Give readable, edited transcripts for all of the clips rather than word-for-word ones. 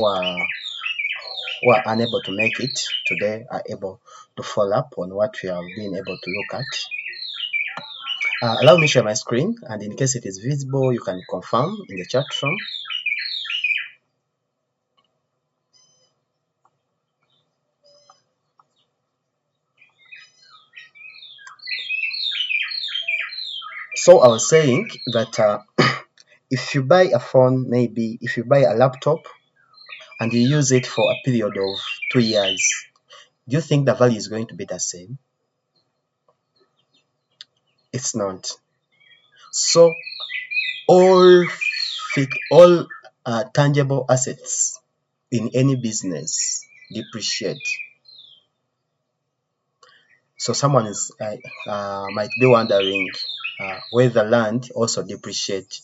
who are unable to make it today are able to follow up on what we have been able to look at. Allow me to share my screen, and in case it is visible, you can confirm in the chat room. So I was saying that if you buy a phone, maybe if you buy a laptop and you use it for a period of 2 years, do you think the value is going to be the same? It's not. So all tangible assets in any business depreciate. So someone is might be wondering whether land also depreciate.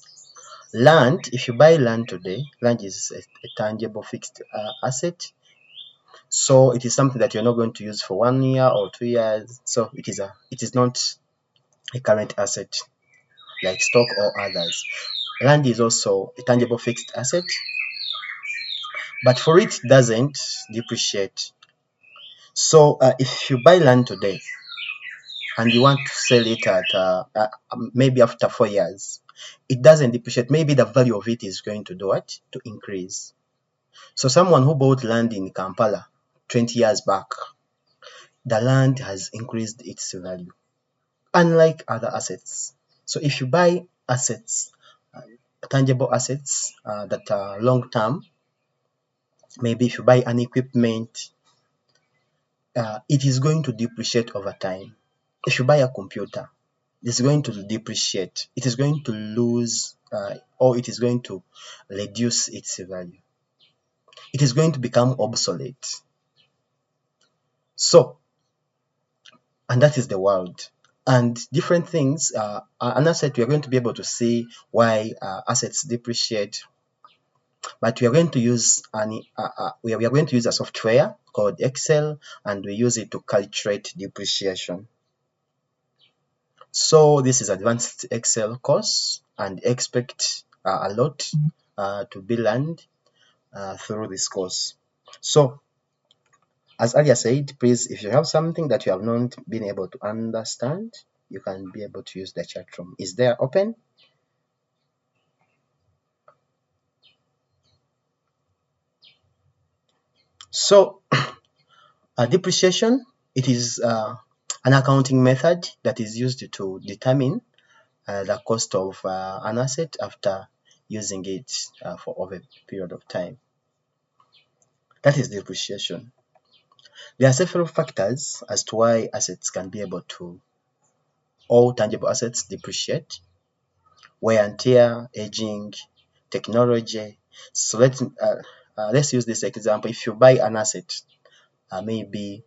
Land, if you buy land today, land is a tangible fixed asset. So it is something that you're not going to use for 1 year or 2 years. So it is not a current asset like stock or others. Land is also a tangible fixed asset, but for it doesn't depreciate. So if you buy land today and you want to sell it at maybe after 4 years, it doesn't depreciate. Maybe the value of it is going to do what? To increase. So someone who bought land in Kampala 20 years back, the land has increased its value, unlike other assets. So if you buy assets, tangible assets that are long term, maybe if you buy an equipment, it is going to depreciate over time. If you buy a computer, it's going to depreciate. It is going to lose or it is going to reduce its value. It is going to become obsolete. So, and that is the world. And different things, an asset, we are going to be able to see why assets depreciate. But we are going to use we are going to use a software called Excel, and we use it to calculate depreciation. So this is advanced Excel course, and expect a lot to be learned through this course. So as earlier said, please, if you have something that you have not been able to understand, you can be able to use the chat room. Is there open? So depreciation, it is an accounting method that is used to determine the cost of an asset after using it for over a period of time. That is depreciation. There are several factors as to why assets can be able to, all tangible assets depreciate: wear and tear, aging, technology. So let's use this example. If you buy an asset, maybe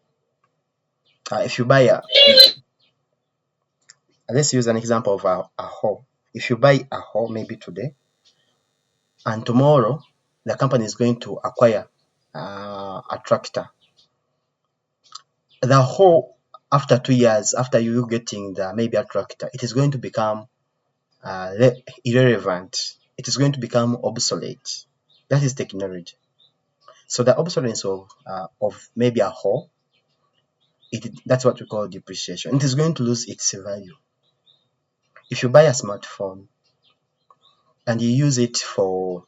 if you buy let's use an example of a hoe. If you buy a hoe maybe today, and tomorrow the company is going to acquire a tractor, the hoe, after 2 years, after you getting the maybe a tractor, it is going to become irrelevant. It is going to become obsolete. That is technology. So the obsolescence of maybe a hoe, that's what we call depreciation. It is going to lose its value. If you buy a smartphone and you use it for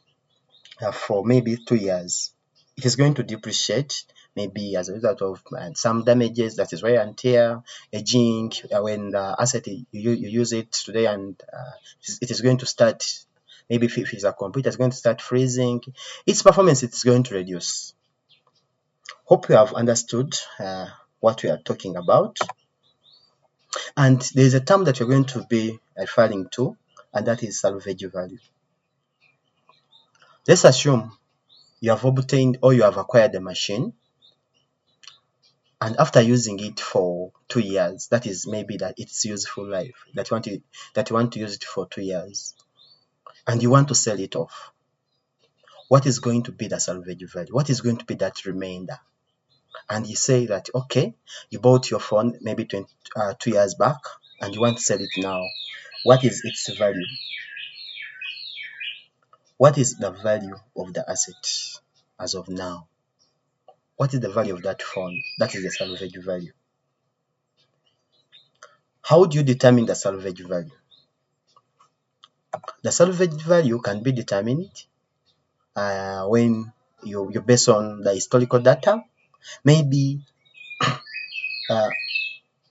maybe 2 years, it is going to depreciate, maybe as a result of some damages, that is wear and tear, aging. When the asset you use it today, and it is going to start, maybe if it's a computer, it's going to start freezing, its performance is going to reduce. Hope you have understood what we are talking about. And there is a term that you're going to be referring to, and that is salvage value. Let's assume you have obtained or you have acquired a machine, and after using it for 2 years, that is maybe that its useful life, that you want to use it for 2 years, and you want to sell it off. What is going to be the salvage value? What is going to be that remainder? And you say that, okay, you bought your phone maybe 2 years back, and you want to sell it now. What is its value? What is the value of the asset? as of now. What is the value of that phone? That is the salvage value. How do you determine the salvage value? The salvage value can be determined when you base on the historical data. Maybe uh,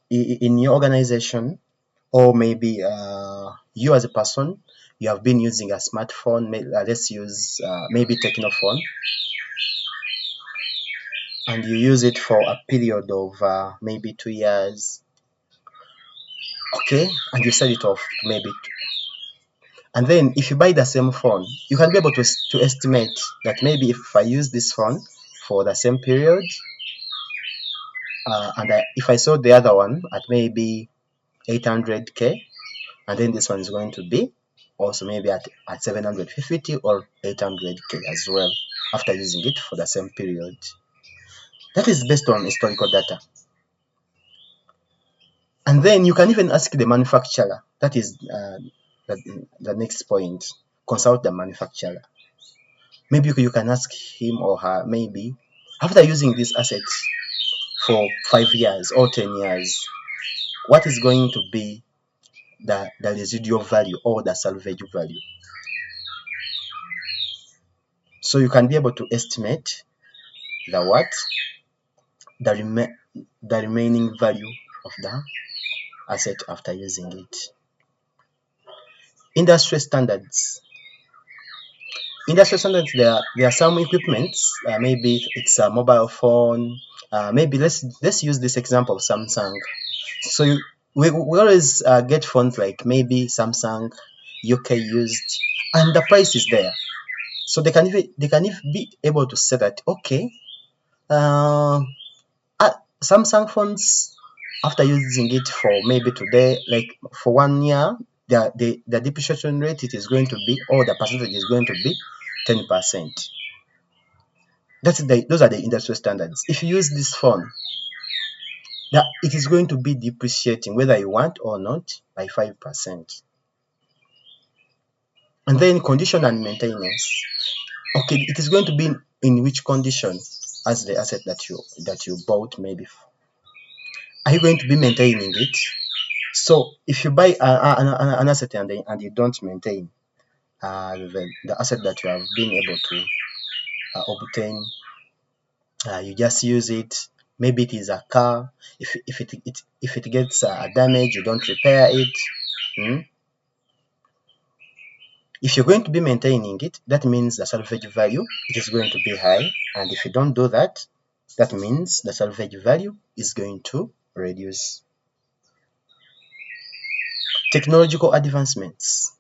in your organization, or maybe you as a person, you have been using a smartphone. Let's use maybe Technophone, and you use it for a period of maybe 2 years, okay, and you sell it off maybe. And then if you buy the same phone, you can be able to estimate that maybe if I use this phone for the same period, if I sold the other one at maybe 800k, and then this one is going to be also maybe at 750 or 800k as well after using it for the same period. That is based on historical data. And then you can even ask the manufacturer. That is the next point. Consult the manufacturer. Maybe you can ask him or her, maybe after using these assets for 5 years or 10 years, what is going to be the residual value or the salvage value? So you can be able to estimate the what? The remaining value of the asset after using it. Industry standards. Industry standards, there are some equipments, maybe it's a mobile phone, maybe let's use this example of Samsung. So we always get phones like maybe Samsung UK used, and the price is there. So they can even be able to say that, okay, Samsung phones, after using it for maybe today, like for 1 year, the depreciation rate it is going to be, or the percentage is going to be 10%. Those are the industry standards. If you use this phone, that it is going to be depreciating whether you want or not by 5%. And then condition and maintenance. Okay, it is going to be in which condition as the asset that you bought maybe. Are you going to be maintaining it? So if you buy an asset and you don't maintain the asset that you have been able to obtain, you just use it. Maybe it is a car. If it gets a damage, you don't repair it. If you're going to be maintaining it, that means the salvage value it is going to be high, and if you don't do that, that means the salvage value is going to reduce. Technological advancements.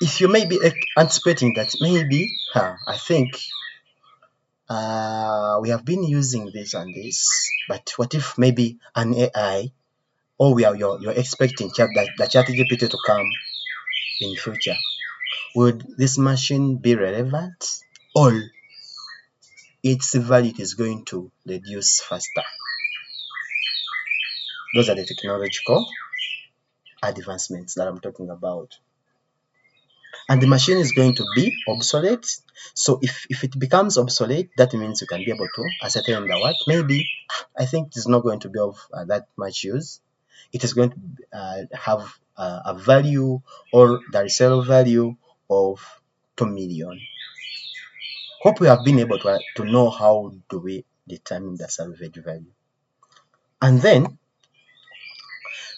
If you may be anticipating that maybe, I think we have been using this and this, but what if maybe an AI, or you're expecting the ChatGPT to come in future? Would this machine be relevant, or its value is going to reduce faster? Those are the technological advancements that I'm talking about. And the machine is going to be obsolete. So if it becomes obsolete, that means you can be able to ascertain the what? Maybe, I think it's not going to be of that much use. It is going to have a value, or the resale value of 2 million. Hope we have been able to know how do we determine the salvage value. And then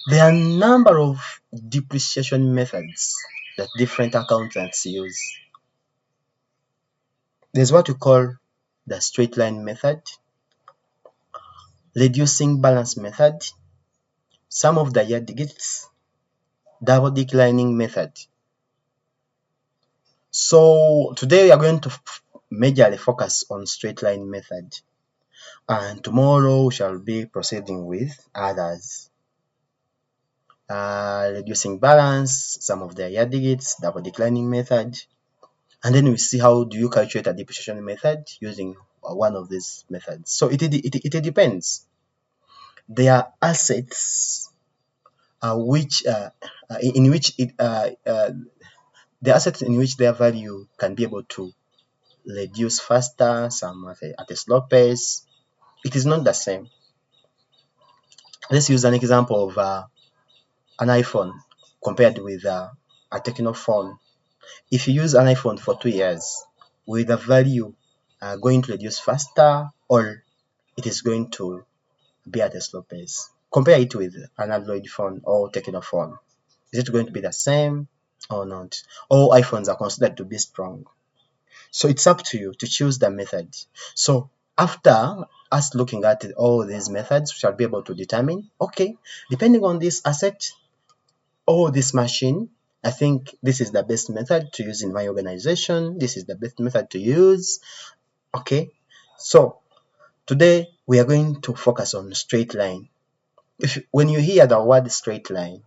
there are a number of depreciation methods that different accountants use. There's what we call the straight line method, reducing balance method, sum of the year digits, double declining method. So today we are going to majorly focus on straight line method, and tomorrow we shall be proceeding with others. Reducing balance, sum of the year digits, double declining method, and then we see how do you calculate a depreciation method using one of these methods. So it depends. There are assets in which the assets in which their value can be able to reduce faster, some at a slow pace. It is not the same. Let's use an example of an iPhone compared with a Techno phone. If you use an iPhone for 2 years, will the value going to reduce faster, or it is going to be at a slow pace? Compare it with an Android phone or Techno phone. Is it going to be the same or not? All iPhones are considered to be strong. So it's up to you to choose the method. So after us looking at all these methods, we shall be able to determine, okay, depending on this asset or this machine, I think this is the best method to use in my organization. This is the best method to use. Okay, so today we are going to focus on straight line. When you hear the word straight line,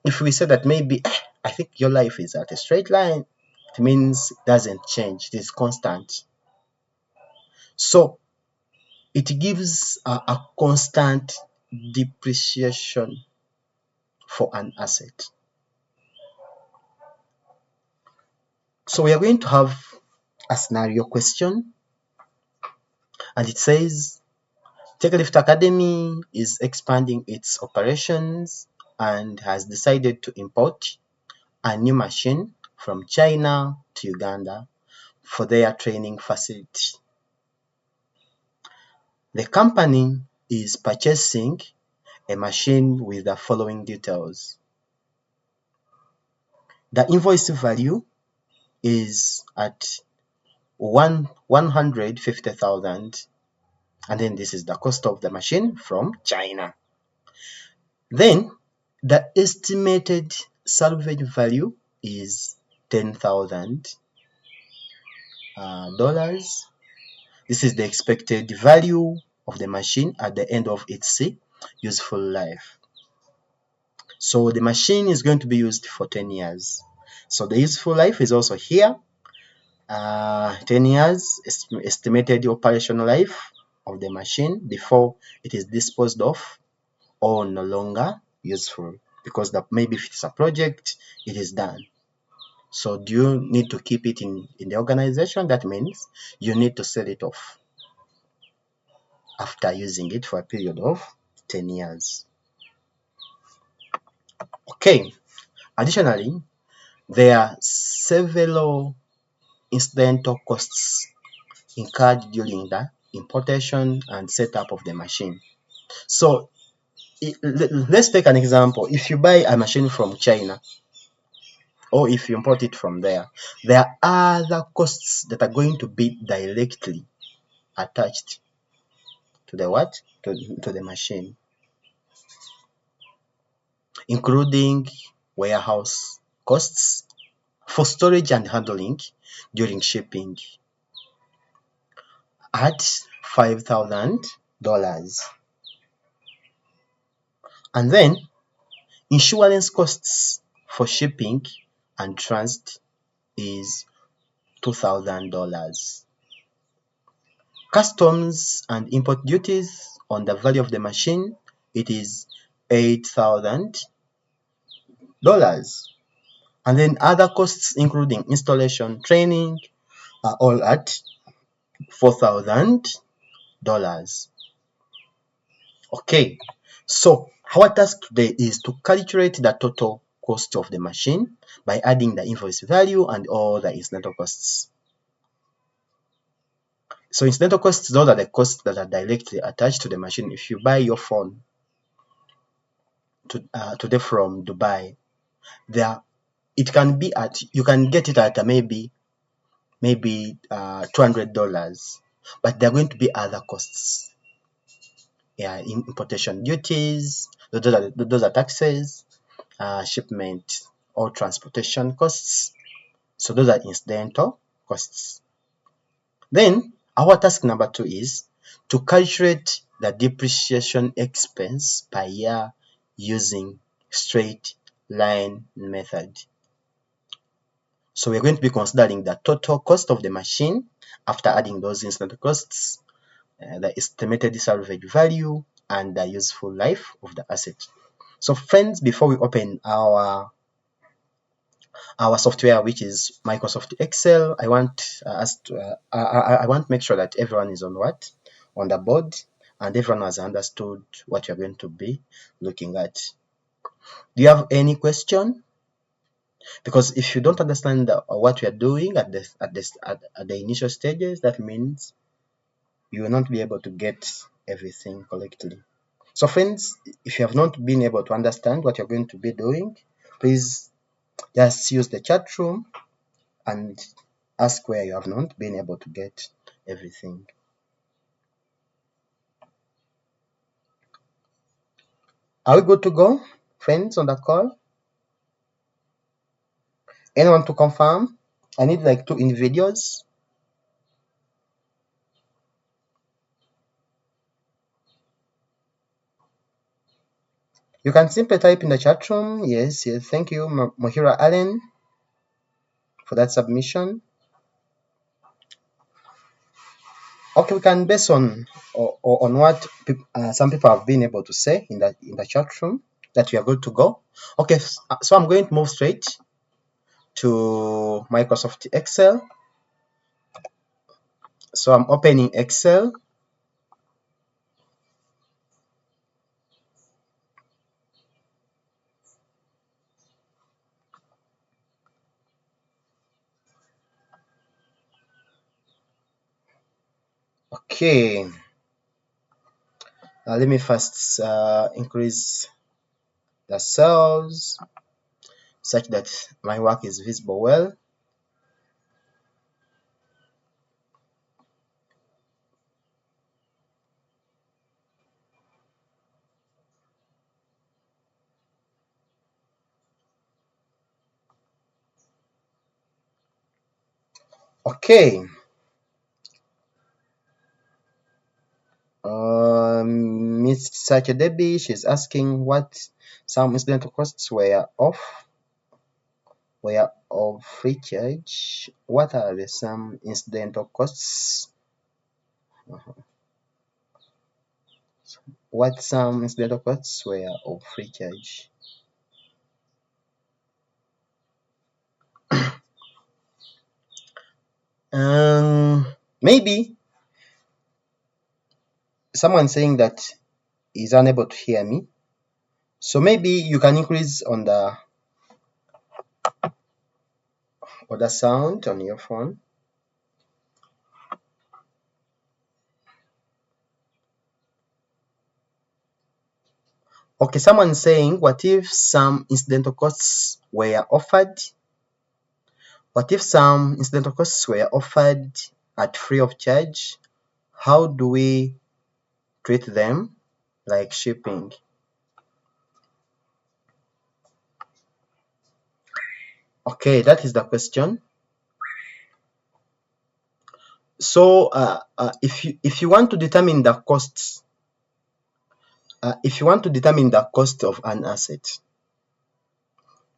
if we say that maybe I think your life is at a straight line, it means it doesn't change, it is constant. So it gives a constant depreciation for an asset. So we are going to have a scenario question, and it says TechLift Academy is expanding its operations and has decided to import a new machine from China to Uganda for their training facility. The company is purchasing a machine with the following details. The invoice value is at 150,000, and then this is the cost of the machine from China. Then the estimated salvage value is $10,000. This is the expected value of the machine at the end of its useful life. So the machine is going to be used for 10 years. So the useful life is also here. 10 years estimated operational life of the machine before it is disposed of or no longer useful, because maybe if it's a project, it is done. So do you need to keep it in the organization? That means you need to sell it off after using it for a period of 10 years. Okay, additionally, there are several incidental costs incurred during the importation and setup of the machine. So let's take an example. If you buy a machine from China, or if you import it from there are other costs that are going to be directly attached to the what? To the machine, including warehouse costs for storage and handling during shipping at $5,000. And then insurance costs for shipping and transit is $2,000. Customs and import duties on the value of the machine, it is $8,000. And then other costs including installation, training are all at $4,000. Okay, so our task today is to calculate the total cost of the machine by adding the invoice value and all the incidental costs. So incidental costs, those are the costs that are directly attached to the machine. If you buy your phone today from Dubai, it can be you can get it at maybe $200, but there are going to be other costs. Yeah, importation duties, those are taxes, shipment or transportation costs. So those are incidental costs. Then our task number 2 is to calculate the depreciation expense per year using straight line method. So we're going to be considering the total cost of the machine after adding those incidental costs, the estimated salvage value, and the useful life of the asset. So friends, before we open our our software, which is Microsoft Excel. I want us to I want to make sure that everyone is on the board, and everyone has understood what you're going to be looking at. Do you have any question? Because if you don't understand what we are doing at the initial stages, that means you will not be able to get everything correctly. So friends, if you have not been able to understand what you're going to be doing, please just use the chat room and ask where you have not been able to get everything. Are we good to go, friends, on the call? Anyone to confirm? I need like 2 individuals. You can simply type in the chat room. Yes. Thank you, Mohira Allen, for that submission. Okay, we can base on what some people have been able to say in the chat room that we are good to go. Okay, so I'm going to move straight to Microsoft Excel. So I'm opening Excel. Okay, let me first increase the cells such that my work is visible well. Okay, Miss Sacha Debbie, she's asking what some incidental costs were of free charge. What are the some incidental costs? What some incidental costs were of free charge? Maybe someone saying that is unable to hear me. So maybe you can increase on the sound on your phone. Okay, someone saying, what if some incidental costs were offered? What if some incidental costs were offered at free of charge? How do we treat them, like shipping? Okay, that is the question. So if you want to determine the costs, if you want to determine the cost of an asset,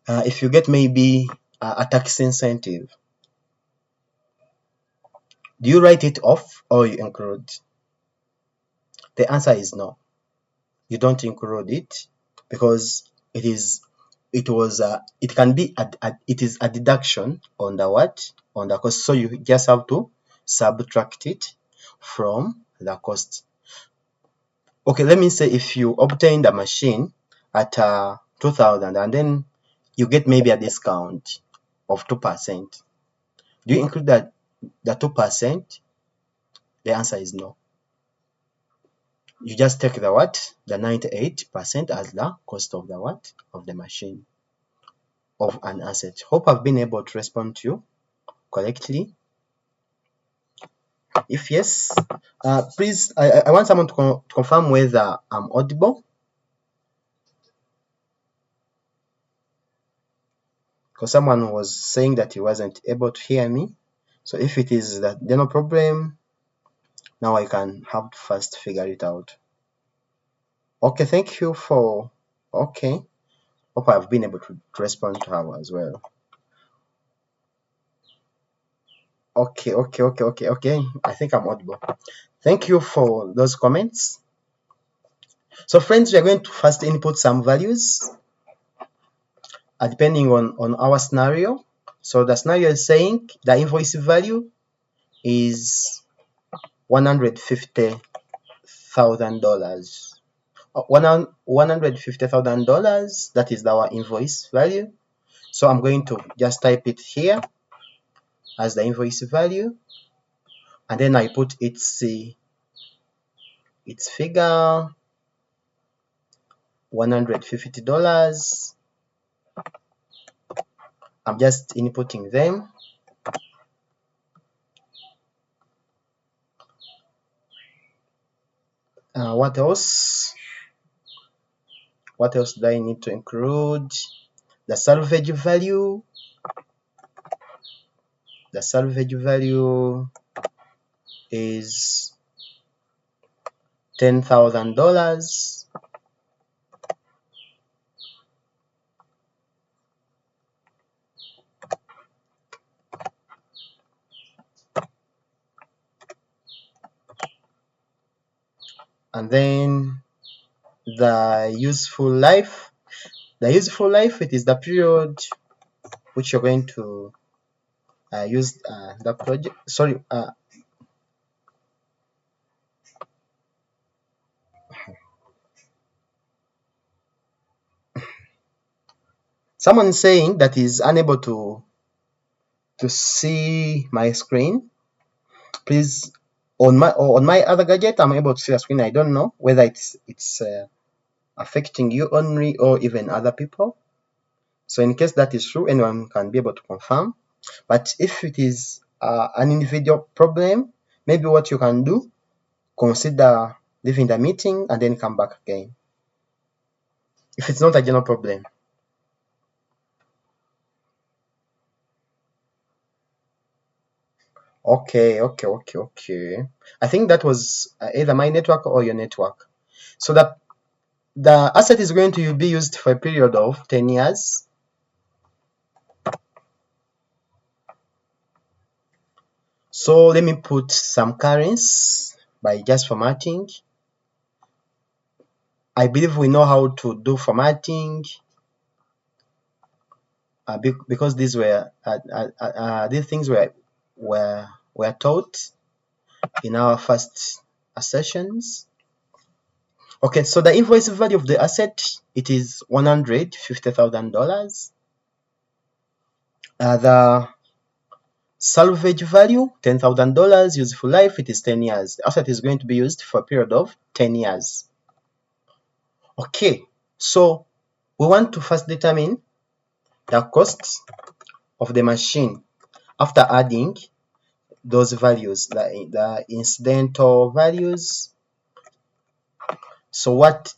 if you get maybe a tax incentive, do you write it off or you include? The answer is no. You don't include it because it is it is a deduction on the on the cost, so you just have to subtract it from the cost. Okay, let me say if you obtain the machine at 2,000 and then you get maybe a discount of 2%, do you include the 2%? The answer is no. You just take the 98% as the cost of of the machine, of an asset. Hope I've been able to respond to you correctly. If yes, please, I want someone to confirm whether I'm audible, because someone was saying that he wasn't able to hear me. So if it is that, then no problem. Now I can have to first figure it out. Okay, thank you for, okay. Hope I've been able to respond to her as well. Okay. I think I'm audible. Thank you for those comments. So friends, we are going to first input some values. depending on our scenario. So the scenario is saying the invoice value is $150,000. $150,000, that is our invoice value. So I'm going to just type it here as the invoice value, and then I put its figure, $150. I'm just inputting them. What else? What else do I need to include? The salvage value. The salvage value is $10,000. And then the useful life. The useful life, it is the period which you're going to use the project. Sorry, someone saying that is unable to see my screen. Please, on my other gadget, I'm able to see the screen. I don't know whether it's affecting you only or even other people. So in case that is true, anyone can be able to confirm. But if it is an individual problem, maybe what you can do, consider leaving the meeting and then come back again. If it's not a general problem. Okay. I think that was either my network or your network. So that the asset is going to be used for a period of 10 years. So let me put some currency by just formatting. I believe we know how to do formatting because these things were taught in our first sessions. Okay, so the invoice value of the asset, it is $150,000. The salvage value, $10,000. Useful life, it is 10 years. The asset is going to be used for a period of 10 years. Okay, so we want to first determine the cost of the machine after adding those values, the incidental values. So what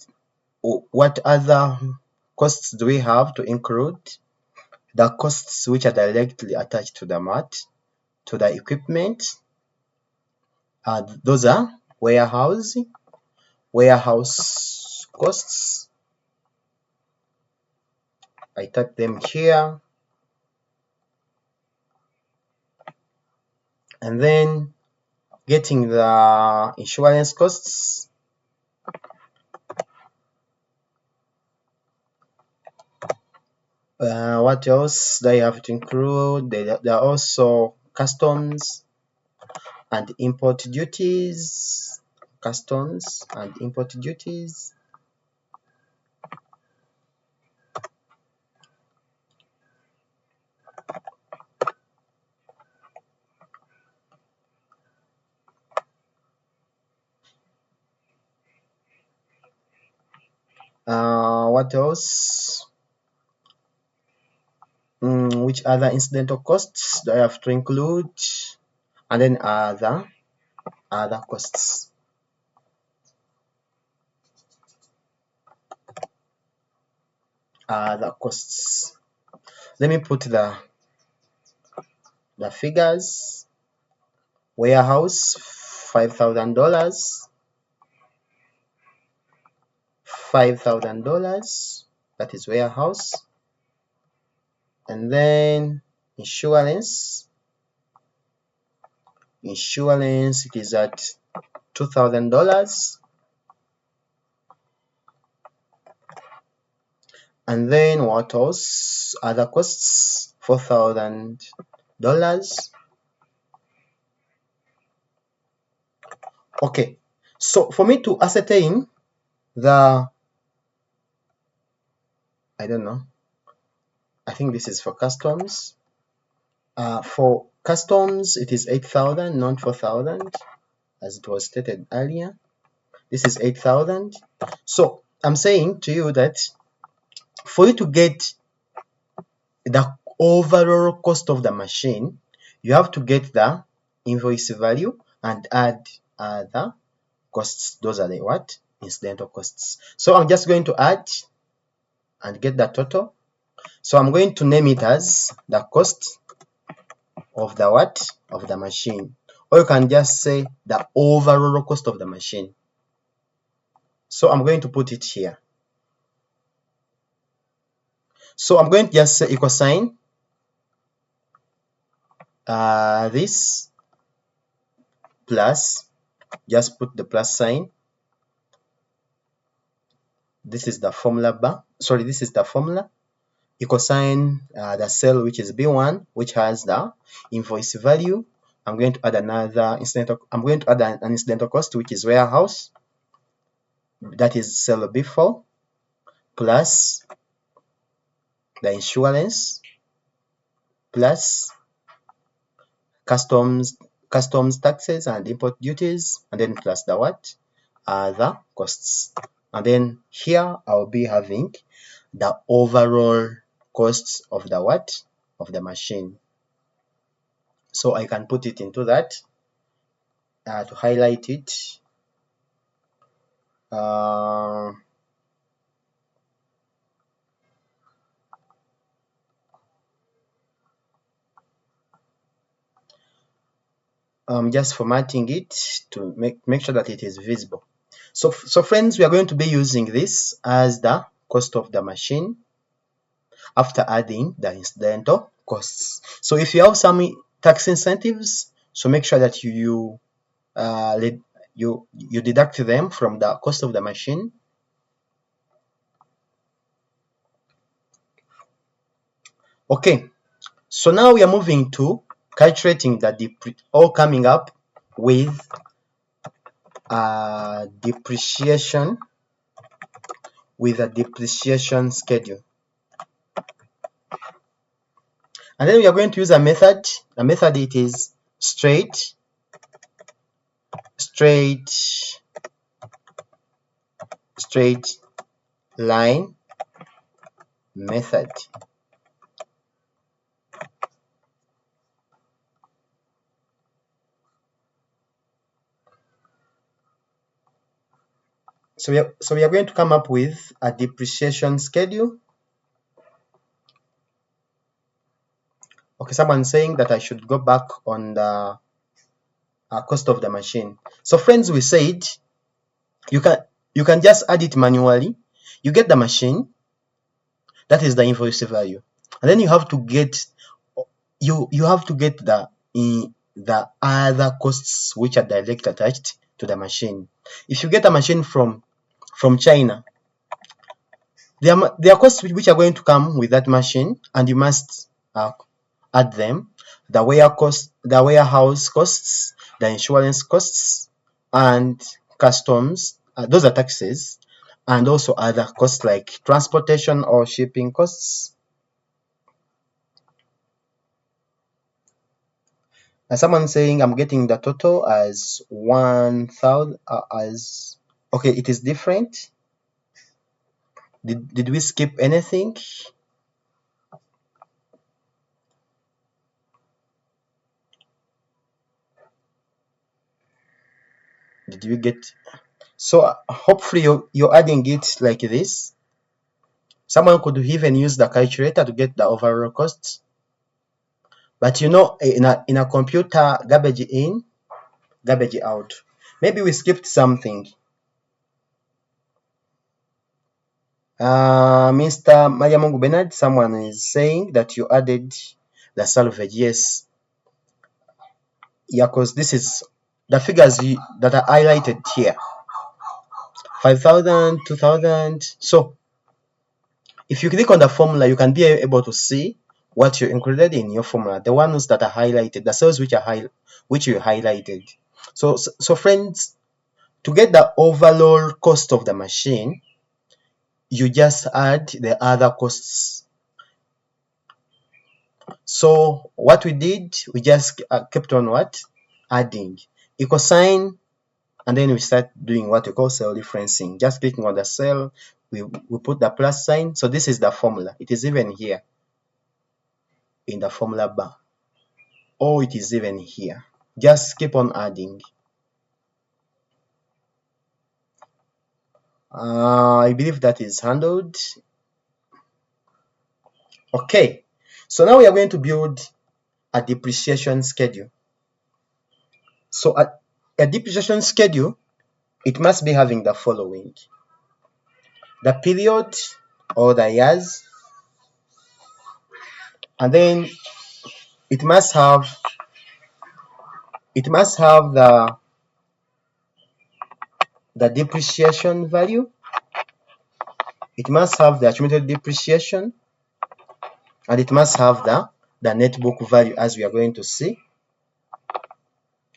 other costs do we have to include? The costs which are directly attached to the mat, to the equipment. Those are warehouse costs. I type them here. And then getting the insurance costs. What else do I have to include? There are also customs and import duties. Customs and import duties. What else? Which other incidental costs do I have to include? And then other costs. Other costs. Let me put the figures. Warehouse, $5,000. $5,000. That is warehouse. And then insurance. Insurance, it is at $2,000. And then what else? Other costs, $4,000. Okay, so for me to ascertain the, I don't know, I think this is for customs. For customs, it is 8,000, not 4,000, as it was stated earlier. This is 8,000. So I'm saying to you that for you to get the overall cost of the machine, you have to get the invoice value and add the costs. Those are the what? Incidental costs. So I'm just going to add and get the total. So I'm going to name it as the cost of the what? Of the machine. Or you can just say the overall cost of the machine. So I'm going to put it here. So I'm going to just say equal sign this plus, just put the plus sign. This is the formula bar. Sorry, this is the formula. Equal sign the cell which is B1, which has the invoice value. I'm going to add another incidental. I'm going to add an incidental cost, which is warehouse. That is cell B4 plus the insurance plus customs taxes and import duties, and then plus the what? The costs. And then here I'll be having the overall costs of the what? Of the machine. So I can put it into that to highlight it. I'm just formatting it to make sure that it is visible. So friends, we are going to be using this as the cost of the machine after adding the incidental costs. So if you have some tax incentives, so make sure that you deduct them from the cost of the machine. Okay, so now we are moving to calculating or coming up with depreciation with a depreciation schedule. And then we are going to use a method. The method, it is straight line method. So we are going to come up with a depreciation schedule. Okay, someone's saying that I should go back on the cost of the machine. So friends, we said you can just add it manually. You get the machine, that is the invoice value, and then you have to get the other costs which are directly attached to the machine. If you get a machine from China, there are costs which are going to come with that machine, and you must add them. The warehouse costs, the insurance costs, and customs. Those are taxes, and also other costs like transportation or shipping costs. And someone saying I'm getting the total as 1,000 as okay. It is different. Did we skip anything? Did we get? So hopefully you're adding it like this. Someone could even use the calculator to get the overall costs. But you know, in a computer, garbage in, garbage out. Maybe we skipped something. Mr. Mayamungu Bernard, someone is saying that you added the salvage. Yes. Yeah, because this is the figures that are highlighted here. 5,000, 2,000. So If you click on the formula, you can be able to see what you included in your formula, the ones that are highlighted, the cells which you highlighted. So friends, to get the overall cost of the machine, you just add the other costs. So what we did, we just kept on adding equal sign, and then we start doing what we call cell referencing. Just clicking on the cell, we put the plus sign. So this is the formula. It is even here in the formula bar, or it is even here. Just keep on adding. I believe that is handled. Okay, so now we are going to build a depreciation schedule. So a depreciation schedule, it must be having the following: the period or the years, and then it must have the depreciation value, it must have the accumulated depreciation, and it must have the net book value, as we are going to see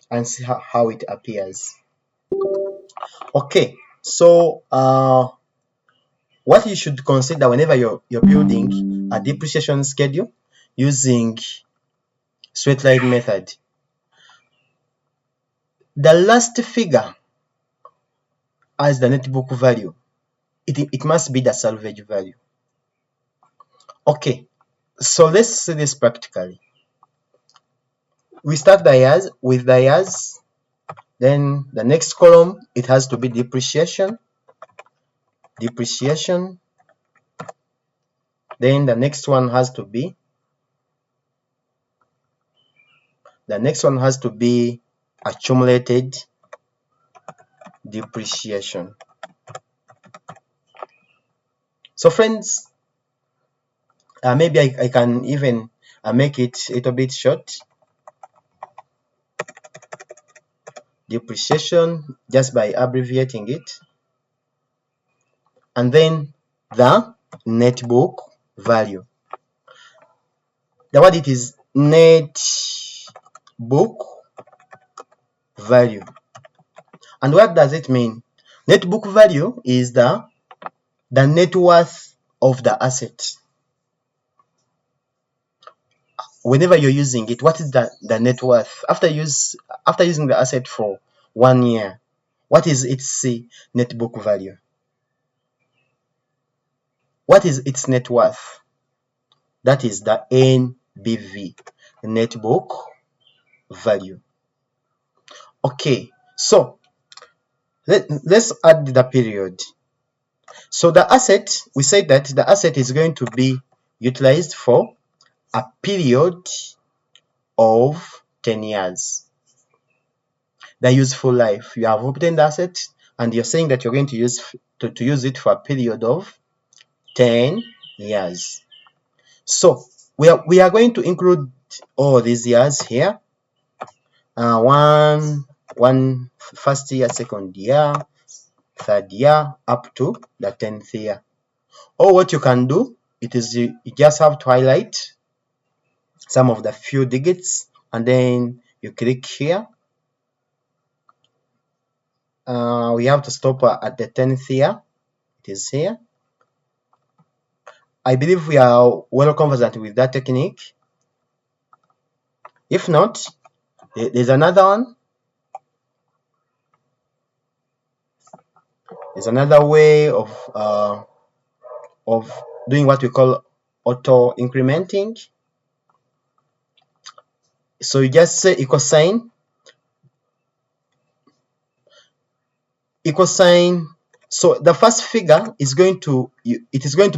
and see how it appears. Okay, so what you should consider whenever you're building a depreciation schedule using straight line method, the last figure as the net book value, it must be the salvage value. Okay, so let's see this practically. We start the years with the years, then the next column, it has to be depreciation, then the next one has to be accumulated depreciation. So friends, maybe I can even make it a little bit short. Depreciation, just by abbreviating it, and then the net book value. The word, it is net book value. And what does it mean? Net book value is the net worth of the asset. Whenever you're using it, what is the net worth? After using the asset for 1 year, what is its net book value? What is its net worth? That is the NBV, net book value. Okay, so let's add the period. So the asset, we said that the asset is going to be utilized for a period of 10 years. The useful life, you have obtained the asset and you're saying that you're going to use it for a period of 10 years. So we are going to include all these years here. One first year, second year, third year, up to the 10th year. Or what you can do, it is you just have to highlight some of the few digits, and then you click here. We have to stop at the 10th year. It is here. I believe we are well conversant with that technique. If not, there's another one. There's another way of doing what we call auto incrementing. So you just say equal sign. So the first figure is going to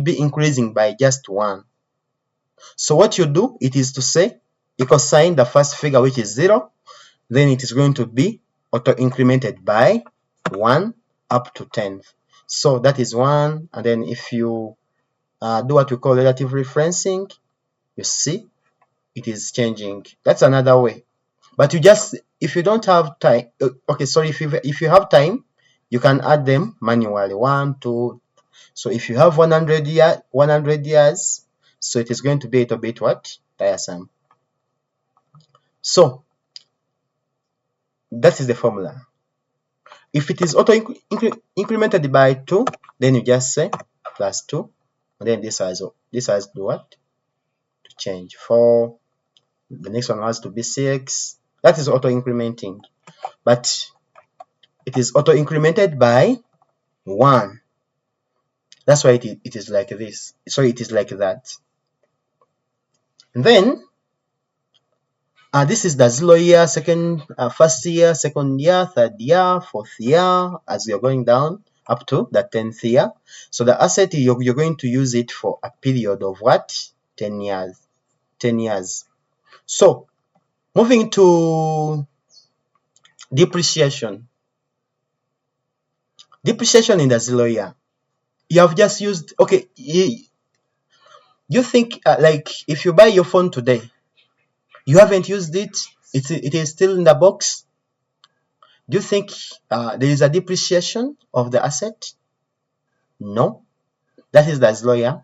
be increasing by just 1. So what you do, it is to say equal sign the first figure, which is 0, then it is going to be auto incremented by 1 up to 10. So that is 1, and then if you do what we call relative referencing, you see it is changing. That's another way. But if you don't have time, okay, sorry, if you have time, you can add them manually. 1, 2, So if you have 100 years, so it is going to be a little bit what? Tiresome. So that is the formula. If it is auto incremented by 2, then you just say plus 2, and then this has to what? To change. 4, the next one has to be 6. That is auto incrementing. But it is auto incremented by 1. That's why it is like this. So it is like that. And then this is the 0 year, first year, second year, third year, fourth year, as you're going down up to the 10th year. So the asset, you're going to use it for a period of what? 10 years. 10 years. So moving to depreciation. Depreciation in the 0 year. You have just used, okay, you think like if you buy your phone today, you haven't used it, it is still in the box. Do you think there is a depreciation of the asset? No. That is the 0 year.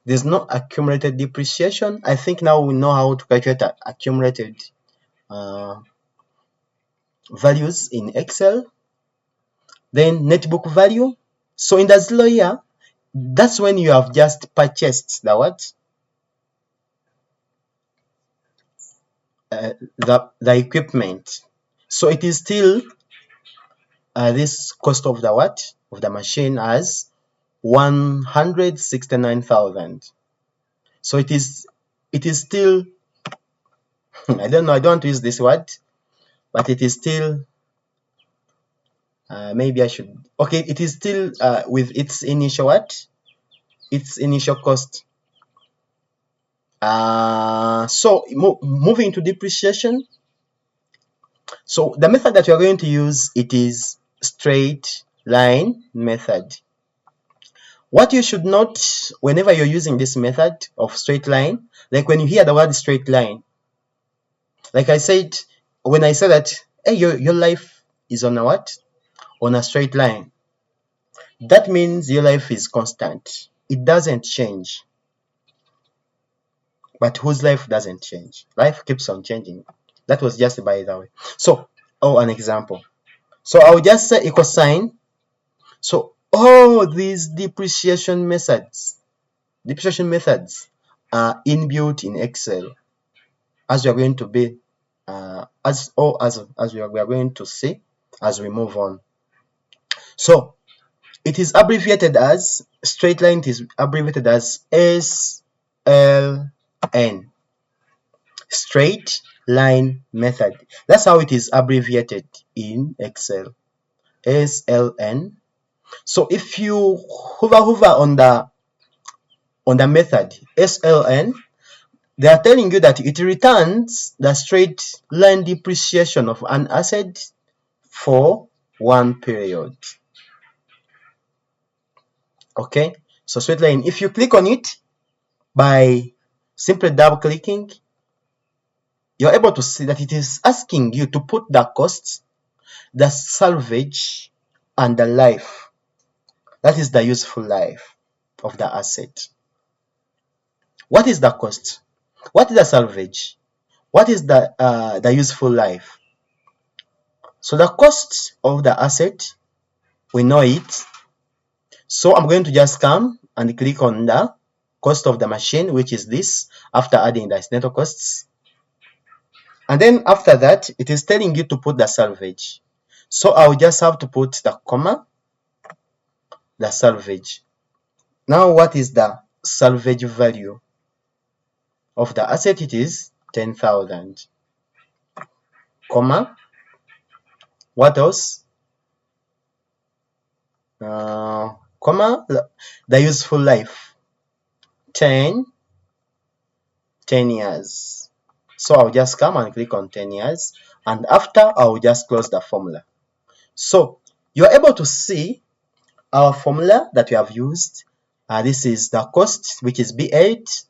There's no accumulated depreciation. I think now we know how to calculate accumulated values in Excel. Then net book value. So in the 0 year, that's when you have just purchased the what? The equipment. So it is still this cost of the what? Of the machine as 169,000. So it is still I don't know, I don't want to use this word, but it is still maybe I should, okay, it is still with its initial what? Its initial cost. So moving to depreciation. So the method that we are going to use, it is straight line method. What you should note whenever you're using this method of straight line, like when you hear the word straight line, like I said, when I said that, hey, your life is on a what? On a straight line. That means your life is constant. It doesn't change. But whose life doesn't change? Life keeps on changing. That was just by the way. So, an example. So I'll just say equal sign. So all these depreciation methods are inbuilt in Excel, as we are going to be, as we are going to see as we move on. So it is abbreviated as straight line. It is abbreviated as SLN, straight line method. That's how it is abbreviated in Excel, SLN. So if you hover on the method SLN, they are telling you that it returns the straight line depreciation of an asset for one period. Okay, so straight line, if you click on it by simply double clicking, you're able to see that it is asking you to put the costs, the salvage, and the life. That is the useful life of the asset. What is the cost? What is the salvage? What is the useful life? So the cost of the asset, we know it. So I'm going to just come and click on the cost of the machine, which is this, after adding the incidental costs. And then after that, it is telling you to put the salvage. So I'll just have to put the comma, the salvage. Now what is the salvage value of the asset? It is 10,000, comma, what else? Comma, the useful life, 10 years. So I'll just come and click on 10 years, and after I'll just close the formula. So you're able to see our formula that we have used. This is the cost, which is B8,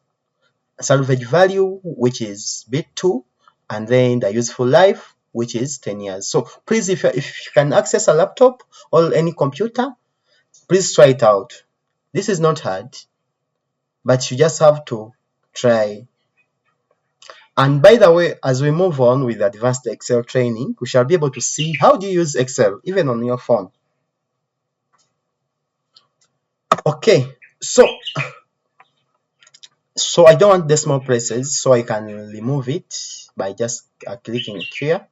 salvage value, which is B2, and then the useful life, which is 10 years. So please, if you can access a laptop or any computer, please try it out. This is not hard, but you just have to try. And by the way, as we move on with advanced Excel training, we shall be able to see how do you use Excel even on your phone. Okay, so I don't want decimal places, so I can remove it by just clicking here.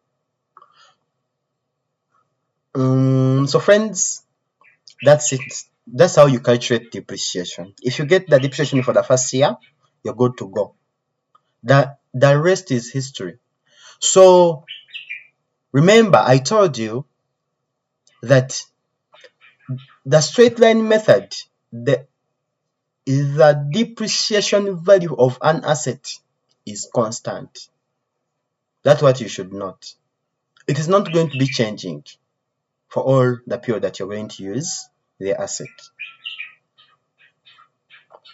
So friends, that's it. That's how you calculate depreciation. If you get the depreciation for the first year, you're good to go. The rest is history. So remember, I told you that the straight line method, the depreciation value of an asset is constant. That's what you should note. It is not going to be changing for all the period that you're going to use the asset.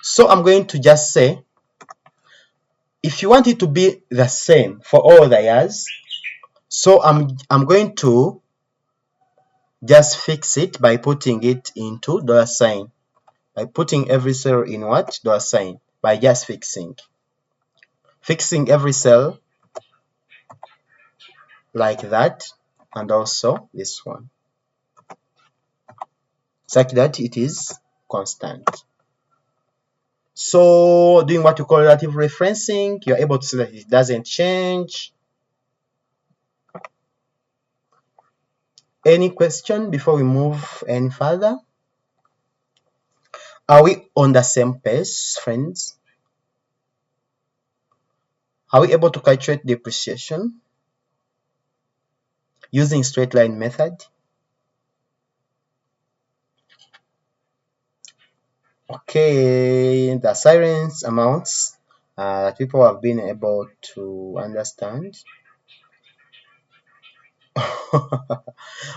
So I'm going to just say, if you want it to be the same for all the years, so I'm going to just fix it by putting it into $sign. By putting every cell in what? $sign. By just fixing every cell like that, and also this one, such that it is constant. So doing what you call relative referencing, you're able to see that it doesn't change. Any question before we move any further? Are we on the same page, friends? Are we able to calculate depreciation using straight line method? Okay, the silence amounts that people have been able to understand.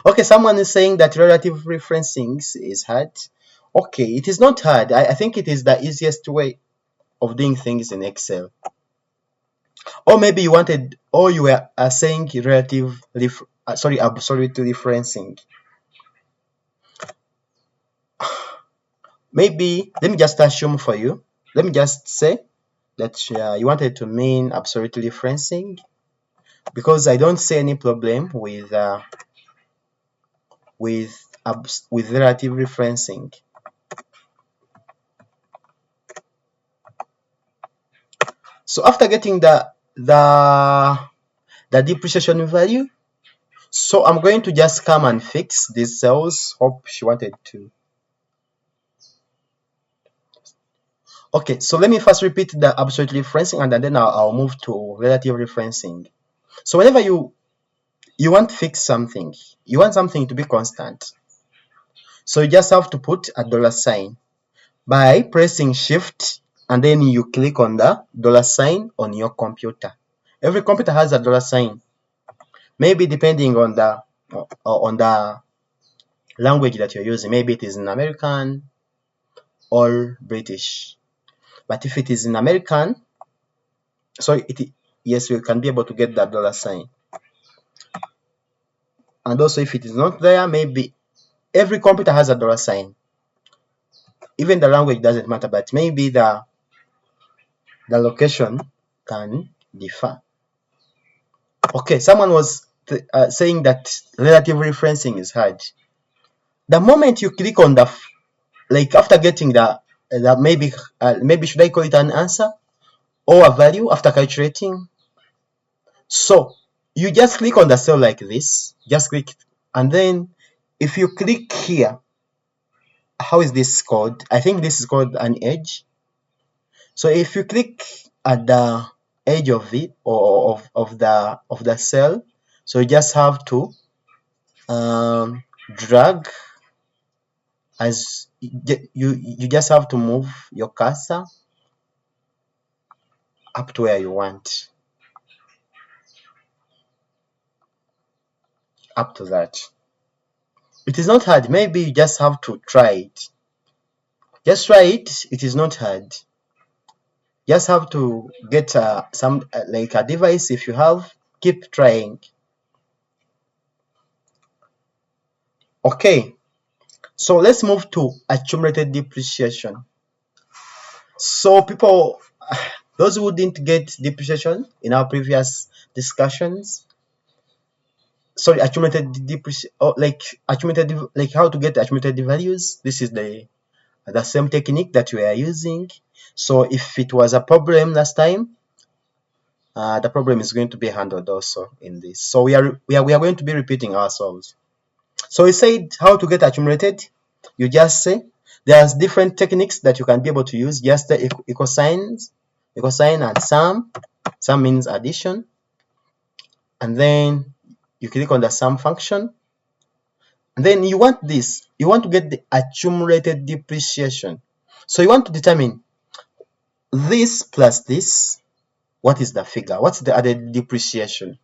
Okay, someone is saying that relative referencing is hard. Okay, it is not hard. I think it is the easiest way of doing things in Excel. Or maybe you wanted, or you were saying relative, absolute referencing. Maybe, let me just assume for you. Let me just say that you wanted to mean absolute referencing, because I don't see any problem with relative referencing. So after getting the depreciation value, so I'm going to just come and fix these cells. Hope she wanted to. Okay, so let me first repeat the absolute referencing, and then I'll move to relative referencing. So whenever you want to fix something, you want something to be constant, so you just have to put a $sign by pressing shift, and then you click on the $sign on your computer. Every computer has a $sign, maybe depending on the language that you're using. Maybe it is in American or British. But if it is in American, so yes, you can be able to get that $sign. And also, if it is not there, maybe every computer has a $sign. Even the language doesn't matter, but maybe the location can differ. Okay, someone was saying that relative referencing is hard. The moment you click on the, like after getting the maybe should I call it an answer or a value after calculating? So you just click on the cell like this, just click, and then if you click here, how is this called? I think this is called an edge. So if you click at the edge of it, or of the cell, so you just have to drag, as you just have to move your cursor up to where you want, up to that. It is not hard. Maybe you just have to try it. Just try it. It is not hard. Just have to get some like a device. If you have, keep trying. Okay, So let's move to accumulated depreciation. So people, those who didn't get depreciation in our previous discussions, sorry, accumulated depreciation, or like accumulated, like how to get accumulated values. This is the same technique that we are using. So if it was a problem last time, the problem is going to be handled also in this. So we are going to be repeating ourselves. So we said how to get accumulated. You just say there's different techniques that you can be able to use. Just the equal signs, equal sign and sum. Sum means addition, and then you click on the sum function. And then you want this. You want to get the accumulated depreciation. So you want to determine this plus this. What is the figure? What's the added depreciation?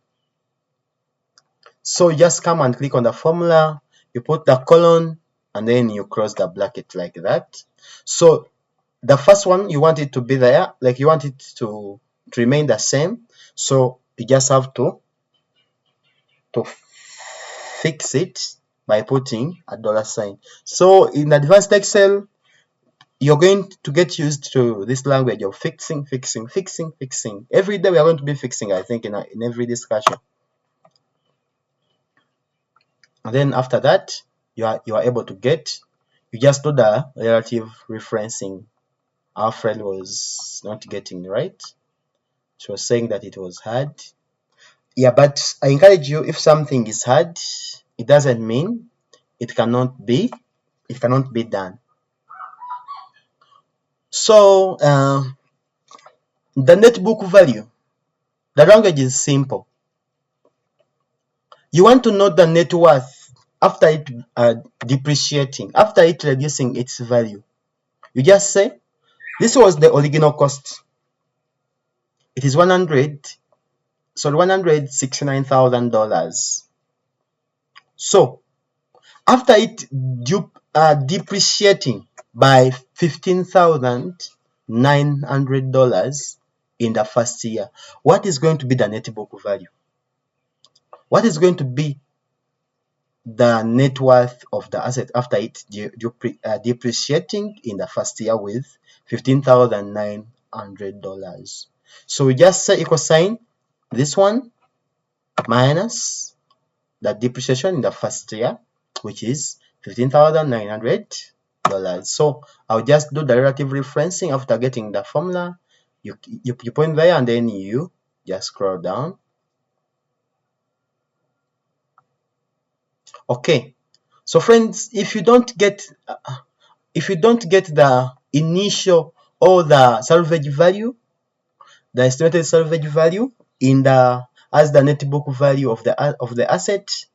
So you just come and click on the formula, you put the colon, and then you cross the bracket like that. So the first one, you want it to be there, like you want it to remain the same. So you just have to fix it by putting a dollar sign. So in advanced Excel, you're going to get used to this language of fixing. Every day we are going to be fixing, I think, in every discussion. And then after that, you are able to get, you just do the relative referencing. Our friend was not getting right. She was saying that it was hard. Yeah, but I encourage you, if something is hard, it doesn't mean it cannot be done. So the net book value, the language is simple. You want to know the net worth after it depreciating, after it reducing its value. You just say this was the original cost. It is $169,000. So after it depreciating by $15,900 in the first year, what is going to be the net book value? What is going to be the net worth of the asset after it depreciating in the first year with $15,900? So we just say equal sign this one minus the depreciation in the first year, which is $15,900. So I'll just do the relative referencing after getting the formula. You point there and then you just scroll down. Okay, so friends, if you don't get the initial or the salvage value, the estimated salvage value in the as the net book value of the asset,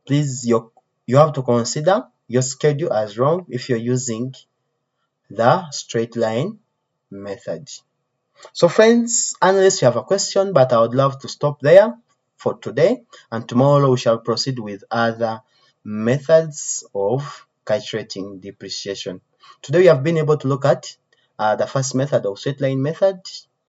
please you have to consider your schedule as wrong if you're using the straight line method. So friends, unless you have a question, but I would love to stop there for today, and tomorrow we shall proceed with other methods of calculating depreciation. Today we have been able to look at the first method of straight line method,